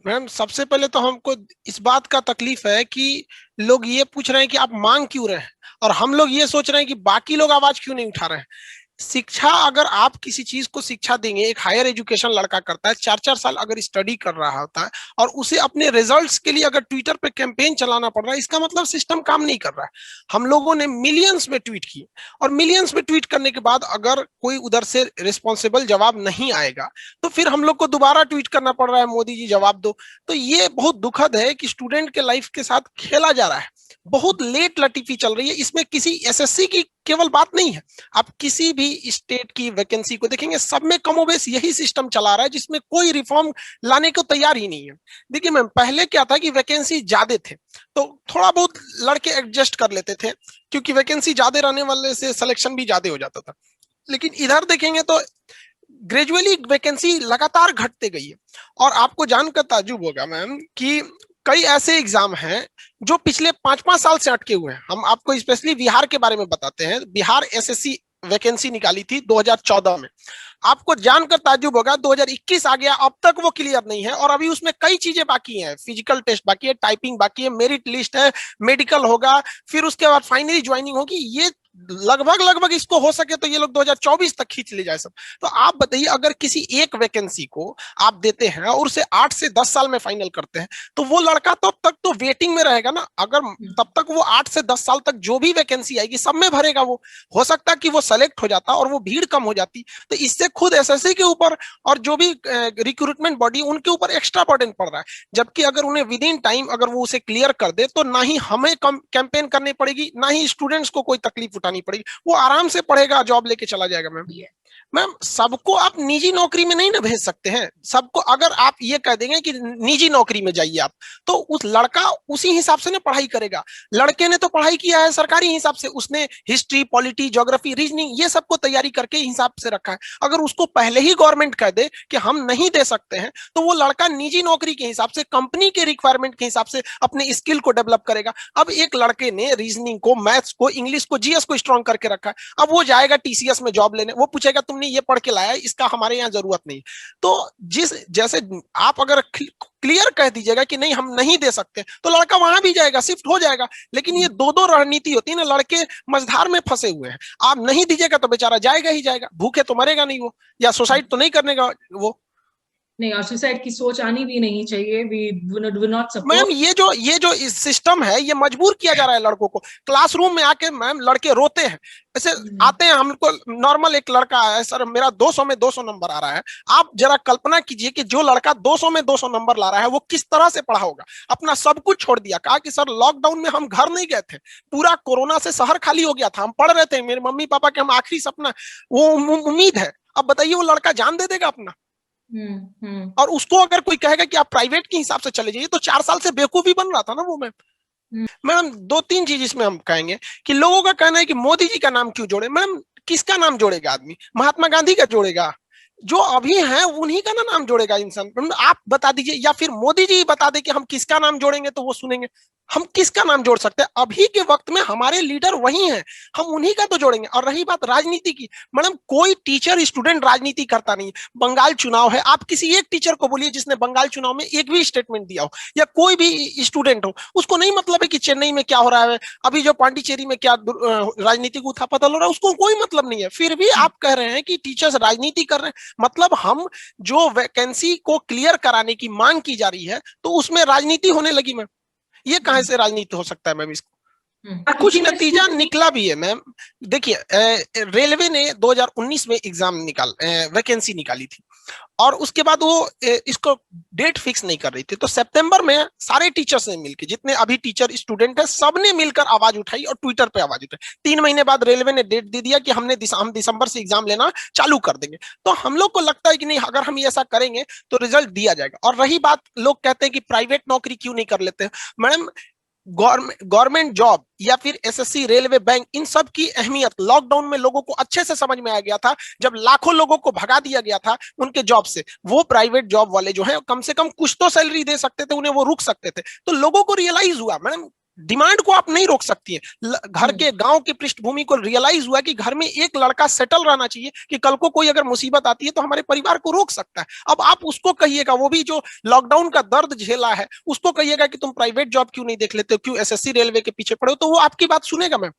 Ma'am सबसे पहले तो हमको इस बात का तकलीफ है कि लोग ये पूछ रहे हैं कि आप मांग क्यों रहे हैं, और हम लोग ये सोच रहे हैं कि बाकी लोग आवाज क्यों नहीं उठा रहे हैं। शिक्षा, अगर आप किसी चीज को शिक्षा देंगे, एक हायर एजुकेशन लड़का करता है, 4 4 साल अगर स्टडी कर रहा होता है, और उसे अपने रिजल्ट्स के लिए अगर ट्विटर पे कैंपेन चलाना पड़ रहा है, इसका मतलब सिस्टम काम नहीं कर रहा है। हम लोगों ने मिलियंस में ट्वीट किए, और मिलियंस में ट्वीट करने के बाद अगर कोई उधर से रिस्पॉन्सिबल जवाब नहीं आएगा, तो फिर हम लोग को दोबारा ट्वीट करना पड़ रहा है, मोदी जी जवाब दो। तो ये बहुत दुखद है कि स्टूडेंट के लाइफ के साथ खेला जा रहा है। बहुत लेट लटीफी चल रही है, इसमें किसी एसएससी की केवल बात नहीं है। आप किसी भी स्टेट की वैकेंसी को देखेंगे, सब में कमोबेश यही सिस्टम चला रहा है, जिसमें कोई रिफॉर्म लाने को तैयार ही नहीं है। देखिए मैम, पहले क्या था कि वैकेंसी ज्यादा थे तो थोड़ा बहुत लड़के एडजस्ट कर लेते थे, क्योंकि वैकेंसी ज्यादा रहने वाले से सिलेक्शन भी ज्यादा हो जाता था। लेकिन इधर देखेंगे तो ग्रेजुअली वैकेंसी लगातार घटते गई है। और आपको जानकर ताज्जुब होगा मैम कि कई ऐसे एग्जाम हैं जो पिछले 5 5 साल से अटके हुए हैं। हम आपको स्पेशली बिहार के बारे में बताते हैं। बिहार एसएससी वैकेंसी निकाली थी 2014 में। आपको जानकर ताज्जुब होगा 2021 आ गया, अब तक वो क्लियर नहीं है, और अभी उसमें कई चीजें बाकी हैं। फिजिकल टेस्ट बाकी है, टाइपिंग बाकी है, मेरिट लिस्ट है, मेडिकल होगा, फिर उसके बाद फाइनली ज्वाइनिंग होगी। ये लगभग लगभग इसको हो सके तो ये लोग 2024 तक खींच ले जाए सब। तो आप बताइए, अगर किसी एक वैकेंसी को आप देते हैं और उसे 8 से 10 साल में फाइनल करते हैं, तो वो लड़का तब तक तो वेटिंग में रहेगा ना। अगर तब तक वो 8 से 10 साल तक जो भी वैकेंसी आएगी सब में भरेगा। वो हो सकता है कि वो सेलेक्ट हो जाता और वो भीड़ कम हो जाती। तो इससे खुद एसएससी के ऊपर और जो भी रिक्रूटमेंट बॉडी उनके ऊपर एक्स्ट्रा बर्डन पड़ रहा है। जबकि अगर उन्हें विद इन टाइम अगर वो उसे क्लियर कर दे, तो ना ही हमें कैंपेन करनी पड़ेगी, ना ही स्टूडेंट्स को कोई तकलीफ उठानी पड़ेगी। वो आराम से पढ़ेगा, जॉब लेके चला जाएगा। मैम मैम सबको आप निजी नौकरी में नहीं ना भेज सकते हैं। सबको अगर आप ये कह देंगे कि निजी नौकरी में जाइए आप, तो उस लड़का उसी हिसाब से ना पढ़ाई करेगा। लड़के ने तो पढ़ाई किया है सरकारी हिसाब से, उसने हिस्ट्री, पॉलिटी, ज्योग्राफी, रीजनिंग ये सबको तैयारी करके हिसाब से रखा है। अगर उसको पहले ही गवर्नमेंट कह दे कि हम नहीं दे सकते हैं, तो वो लड़का निजी नौकरी के हिसाब से, कंपनी के रिक्वायरमेंट के हिसाब से अपने स्किल को डेवलप करेगा। अब एक लड़के ने रीजनिंग को, मैथ्स को, इंग्लिश को, जीएस को स्ट्रॉन्ग करके रखा है। अब वो जाएगा टीसीएस में जॉब लेने, वो पूछेगा तुमने ये पढ़ के लाया, इसका हमारे यहाँ जरूरत नहीं। तो जिस जैसे आप अगर क्लियर कह दीजिएगा कि नहीं हम नहीं दे सकते, तो लड़का वहां भी जाएगा, शिफ्ट हो जाएगा। लेकिन ये दो दो रणनीति होती है ना, लड़के मझधार में फंसे हुए हैं। आप नहीं दीजिएगा तो बेचारा जाएगा ही जाएगा, भूखे तो मरेगा नहीं वो, या सुसाइड तो नहीं करने का वो। नहीं, और सुसाइड की सोच आनी भी नहीं चाहिए। We do not ma'am support. ये जो इस सिस्टम है, ये मजबूर किया जा रहा है लड़कों को। क्लासरूम में आके मैम लड़के रोते हैं ऐसे। आते हैं, हमको नॉर्मल एक लड़का है, सर मेरा 200 में 200 नंबर आ रहा है। आप जरा कल्पना कीजिए कि जो लड़का 200 में 200 नंबर ला रहा है वो किस तरह से पढ़ा होगा। अपना सब कुछ छोड़ दिया, कहा कि सर लॉकडाउन में हम घर नहीं गए थे, पूरा कोरोना से शहर खाली हो गया था, हम पढ़ रहे थे, मेरे मम्मी पापा के हम आखिरी सपना वो उम्मीद है। अब बताइए वो लड़का जान दे देगा अपना? और उसको अगर कोई कहेगा कि आप प्राइवेट के हिसाब से चले जाइए, तो 4 साल से बेवकूफी बन रहा था ना वो। मैम 2 3 चीज इसमें हम कहेंगे कि लोगों का कहना है कि मोदी जी का नाम क्यों जोड़े। मैम किसका नाम जोड़ेगा आदमी? महात्मा गांधी का जोड़ेगा? जो अभी हैं उन्हीं का ना नाम जोड़ेगा इंसान। आप बता दीजिए, या फिर मोदी जी बता दे कि हम किसका नाम जोड़ेंगे तो वो सुनेंगे। हम किसका नाम जोड़ सकते हैं? अभी के वक्त में हमारे लीडर वही हैं, हम उन्हीं का तो जोड़ेंगे। और रही बात राजनीति की, मैडम कोई टीचर स्टूडेंट राजनीति करता नहीं। बंगाल चुनाव है, आप किसी एक टीचर को बोलिए जिसने बंगाल चुनाव में एक भी स्टेटमेंट दिया हो, या कोई भी स्टूडेंट हो, उसको नहीं मतलब है कि चेन्नई में क्या हो रहा है, अभी जो पांडिचेरी में क्या राजनीतिक उथापतल हो रहा है, उसको कोई मतलब नहीं है। फिर भी आप कह रहे हैं कि टीचर्स राजनीति कर रहे हैं। मतलब हम जो वैकेंसी को क्लियर कराने की मांग की जा रही है, तो उसमें राजनीति होने लगी। मैम ये कहां से राजनीति हो सकता है मैम? इसको कुछ नतीजा निकला भी है मैम। देखिए रेलवे ने 2019 में एग्जाम वैकेंसी निकाली थी, और उसके बाद वो इसको डेट फिक्स नहीं कर रही थी। तो सितंबर में सारे टीचर्स ने मिलकर, जितने अभी टीचर स्टूडेंट है, सबने मिलकर आवाज उठाई और ट्विटर पे आवाज उठाई। 3 महीने बाद रेलवे ने डेट दे दिया कि हम दिसंबर से एग्जाम लेना चालू कर देंगे। तो हम लोग को लगता है कि नहीं, अगर हम ऐसा करेंगे तो रिजल्ट दिया जाएगा। और रही बात, लोग कहते हैं कि प्राइवेट नौकरी क्यों नहीं कर लेते। मैडम गवर्नमेंट जॉब या फिर एसएससी, रेलवे, बैंक, इन सब की अहमियत लॉकडाउन में लोगों को अच्छे से समझ में आ गया था। जब लाखों लोगों को भगा दिया गया था उनके जॉब से, वो प्राइवेट जॉब वाले जो है कम से कम कुछ तो सैलरी दे सकते थे, उन्हें वो रुक सकते थे। तो लोगों को रियलाइज हुआ मैडम, डिमांड को आप नहीं रोक सकती है। घर के गांव की पृष्ठभूमि को रियलाइज हुआ कि घर में एक लड़का सेटल रहना चाहिए कि कल को कोई अगर मुसीबत आती है तो हमारे परिवार को रोक सकता है। अब आप उसको कहिएगा, वो भी जो लॉकडाउन का दर्द झेला है, उसको कहिएगा कि तुम प्राइवेट जॉब क्यों नहीं देख लेते हो, क्यों एसएससी रेलवे के पीछे पड़े हो, तो वो आपकी बात सुनेगा मैम।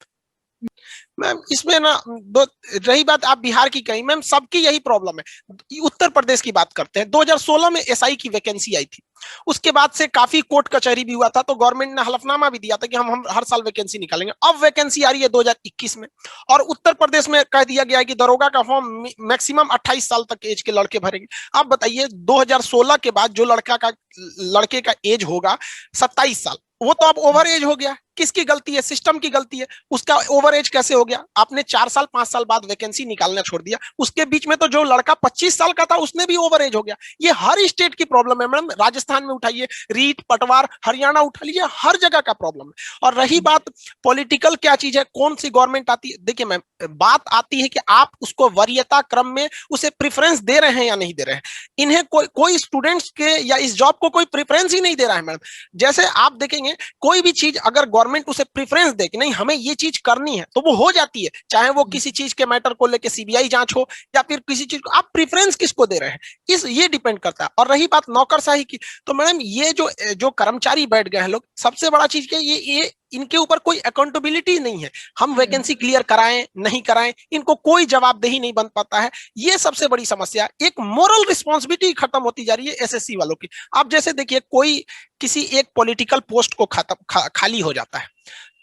मैम इसमें ना दो, रही बात आप बिहार की कही, मैम सबकी यही प्रॉब्लम है। उत्तर प्रदेश की बात करते हैं, 2016 में एसआई की वैकेंसी आई थी, उसके बाद से काफी कोर्ट कचहरी भी हुआ था, तो गवर्नमेंट ने हलफनामा भी दिया था कि हम हर साल वैकेंसी निकालेंगे। अब वैकेंसी आ रही है 2021 में, और उत्तर प्रदेश में कह दिया गया है कि दरोगा का फॉर्म मैक्सिमम 28 साल तक एज के लड़के भरेंगे। आप बताइए 2016 के बाद जो लड़के का एज होगा 27 साल, वो तो अब ओवर एज हो गया। किसकी गलती है? सिस्टम की गलती है। उसका ओवर एज कैसे हो गया? आपने 4 साल 5 साल बाद वैकेंसी निकालना छोड़ दिया, उसके बीच में तो जो लड़का 25 साल का था उसने भी ओवर एज हो गया। ये हर स्टेट की प्रॉब्लम है मैडम, राजस्थान में उठाइए, रीट पटवार, हरियाणा उठा लीजिए, हर जगह का प्रॉब्लम है। और रही बात पॉलिटिकल क्या चीज है, कौन सी गवर्नमेंट आती है, देखिए मैम बात आती है कि आप उसको वरीयता क्रम में उसे प्रेफरेंस दे रहे हैं या नहीं दे रहे हैं। इन्हें कोई स्टूडेंट्स के या इस जॉब को कोई प्रेफरेंस ही नहीं दे रहा है मैडम। जैसे आप देखेंगे कोई भी चीज अगर गवर्नमेंट उसे प्रेफरेंस दे कि नहीं हमें ये चीज करनी है, तो वो हो जाती है, चाहे वो किसी चीज के मैटर को लेके सीबीआई जांच हो या फिर किसी चीज को। आप प्रेफरेंस किसको दे रहे हैं, ये डिपेंड करता है। और रही बात नौकरशाही की, तो मैडम ये जो कर्मचारी बैठ गए हैं लोग, सबसे बड़ा चीज क्या, ये इनके ऊपर कोई अकाउंटेबिलिटी नहीं है। हम वैकेंसी क्लियर कराएं नहीं कराएं, इनको कोई जवाबदेही नहीं बन पाता है। ये सबसे बड़ी समस्या, एक मोरल रिस्पॉन्सिबिलिटी खत्म होती जा रही है एसएससी वालों की। आप जैसे देखिए कोई किसी एक पॉलिटिकल पोस्ट को खाली हो जाता है,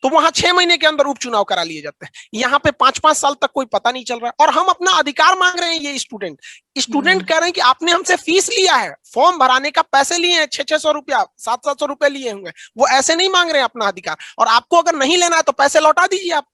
तो वहां 6 महीने के अंदर उपचुनाव करा लिए जाते हैं। यहाँ पे 5-5 साल तक कोई पता नहीं चल रहा है, और हम अपना अधिकार मांग रहे हैं। ये स्टूडेंट कह रहे हैं कि आपने हमसे फीस लिया है, फॉर्म भराने का पैसे लिए हैं, 600-600 रुपया, 700-700 रुपए लिए होंगे, वो ऐसे नहीं मांग रहे हैं अपना अधिकार। और आपको अगर नहीं लेना है तो पैसे लौटा दीजिए आप।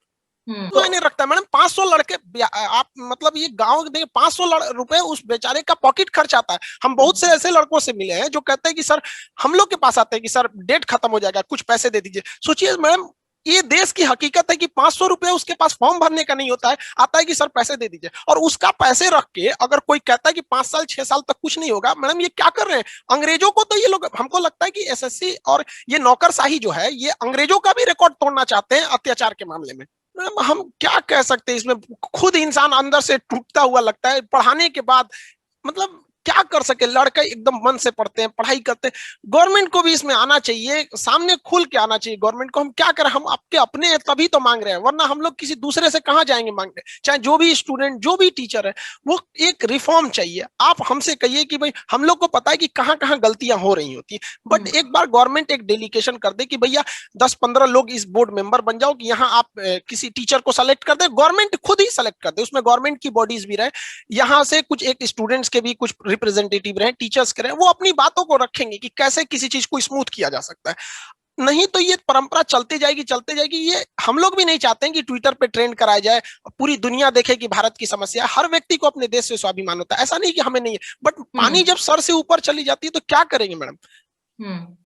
मैंने रखता है मैडम, 500 लड़के, आप मतलब ये गांव देखिए 500 रुपए उस बेचारे का पॉकेट खर्च आता है। हम बहुत से ऐसे लड़कों से मिले हैं जो कहते हैं कि सर, हम लोग के पास आते हैं कि सर डेट खत्म हो जाएगा, कुछ पैसे दे दीजिए। सोचिए मैडम, ये देश की हकीकत है कि 500 रुपए उसके पास फॉर्म भरने का नहीं होता है, आता है कि सर पैसे दे दीजिए। और उसका पैसे रख के अगर कोई कहता है कि 5 साल 6 साल तक कुछ नहीं होगा, मैडम ये क्या कर रहे हैं? अंग्रेजों को तो ये लोग, हमको लगता है कि एसएससी और ये नौकरशाही जो है, ये अंग्रेजों का भी रिकॉर्ड तोड़ना चाहते हैं अत्याचार के मामले में। मैडम हम क्या कह सकते हैं इसमें, खुद इंसान अंदर से टूटता हुआ लगता है पढ़ाने के बाद। मतलब क्या कर सके, लड़के एकदम मन से पढ़ते हैं, पढ़ाई करते हैं। गवर्नमेंट को भी इसमें आना चाहिए, सामने खुल के आना चाहिए गवर्नमेंट को। हम क्या करें, हम आपके अपने हैं तभी तो मांग रहे हैं, वरना हम लोग किसी दूसरे से कहां जाएंगे मांगने। चाहे जो भी स्टूडेंट, जो भी टीचर है, वो एक रिफॉर्म चाहिए। आप हमसे कहिए कि भाई हम लोग को पता है कि कहां कहां गलतियां हो रही होती है, बट एक बार गवर्नमेंट एक डेलीगेशन कर दे कि भैया 10-15 लोग इस बोर्ड मेंबर बन जाओ, कि यहाँ आप किसी टीचर को सेलेक्ट कर दे, गवर्नमेंट खुद ही सेलेक्ट कर दे, उसमें गवर्नमेंट की बॉडीज भी रहे, यहाँ से कुछ एक स्टूडेंट्स के भी कुछ रिप्रेजेंटेटिव रहे, टीचर्स के रहे, वो अपनी बातों को रखेंगे कि कैसे किसी चीज को स्मूथ किया जा सकता है। नहीं तो ये परंपरा चलती जाएगी। ये हम लोग भी नहीं चाहते हैं कि ट्विटर पे ट्रेंड कराया जाए, पूरी दुनिया देखे कि भारत की समस्या। हर व्यक्ति को अपने देश से स्वाभिमान होता है, ऐसा नहीं कि हमें नहीं है, बट पानी जब सर से ऊपर चली जाती है तो क्या करेंगे मैडम।